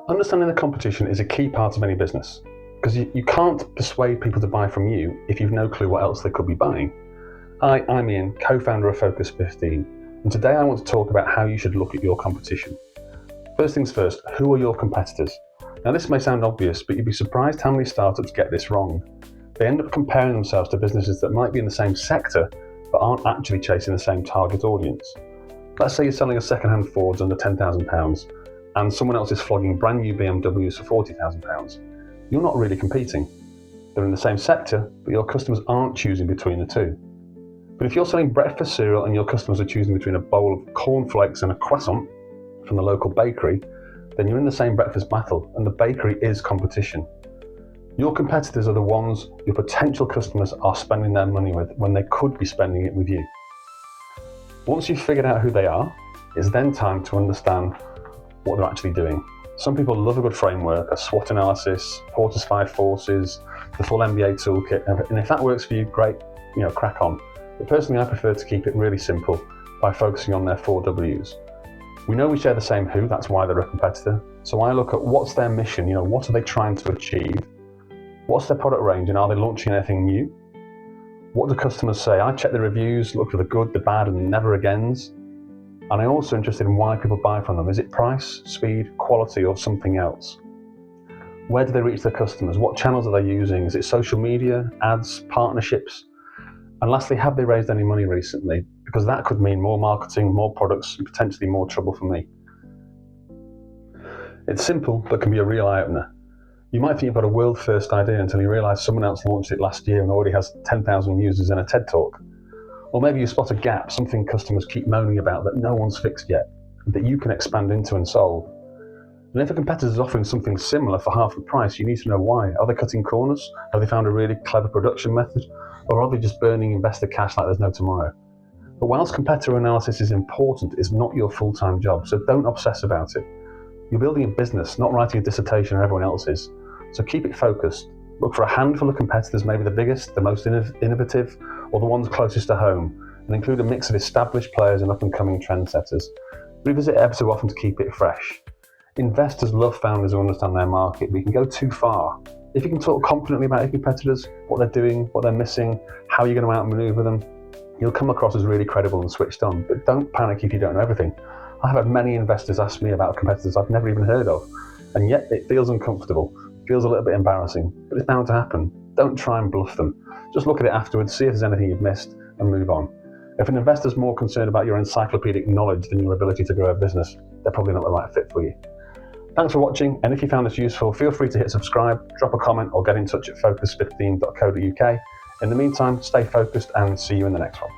Understanding the competition is a key part of any business, because you can't persuade people to buy from you if you've no clue what else they could be buying. Hi, I'm Ian, co-founder of Focus 15, and today I want to talk about how you should look at your competition. First things first, who are your competitors? Now this may sound obvious, but you'd be surprised how many startups get this wrong. They end up comparing themselves to businesses that might be in the same sector, but aren't actually chasing the same target audience. Let's say you're selling a second-hand Fords under £10,000, and someone else is flogging brand new BMWs for £40,000. You're not really competing. They're in the same sector, but your customers aren't choosing between the two. But if you're selling breakfast cereal and your customers are choosing between a bowl of cornflakes and a croissant from the local bakery, then you're in the same breakfast battle, and the bakery is competition. Your competitors are the ones your potential customers are spending their money with when they could be spending it with you. Once you've figured out who they are, it's then time to understand what they're actually doing. Some people love a good framework, a SWOT analysis, Porter's 5 forces, the full MBA toolkit, and if that works for you, great, crack on. But personally, I prefer to keep it really simple by focusing on their 4 W's. We know we share the same who, that's why they're a competitor. So I look at what's their mission, what are they trying to achieve? What's their product range, and are they launching anything new? What do customers say? I check the reviews, look for the good, the bad, and the never agains. And I'm also interested in why people buy from them. Is it price, speed, quality, or something else? Where do they reach their customers? What channels are they using? Is it social media, ads, partnerships? And lastly, have they raised any money recently? Because that could mean more marketing, more products, and potentially more trouble for me. It's simple, but can be a real eye-opener. You might think you've got a world-first idea until you realise someone else launched it last year and already has 10,000 users in a TED Talk. Or maybe you spot a gap, something customers keep moaning about that no one's fixed yet, that you can expand into and solve. And if a competitor is offering something similar for half the price, you need to know why. Are they cutting corners? Have they found a really clever production method? Or are they just burning investor cash like there's no tomorrow? But whilst competitor analysis is important, it's not your full-time job, so don't obsess about it. You're building a business, not writing a dissertation or everyone else's. So keep it focused. Look for a handful of competitors, maybe the biggest, the most innovative, or the ones closest to home, and include a mix of established players and up-and-coming trendsetters. Revisit ever so often to keep it fresh. Investors love founders who understand their market, but you can go too far. If you can talk confidently about your competitors, what they're doing, what they're missing, how you're going to outmaneuver them, you'll come across as really credible and switched on. But don't panic if you don't know everything. I've had many investors ask me about competitors I've never even heard of, and yet it feels uncomfortable. Feels a little bit embarrassing, but it's bound to happen. Don't try and bluff them. Just look at it afterwards, see if there's anything you've missed, and move on. If an investor's more concerned about your encyclopedic knowledge than your ability to grow a business, they're probably not the right fit for you. Thanks for watching, and if you found this useful, feel free to hit subscribe, drop a comment, or get in touch at focus15.co.uk. In the meantime, stay focused and see you in the next one.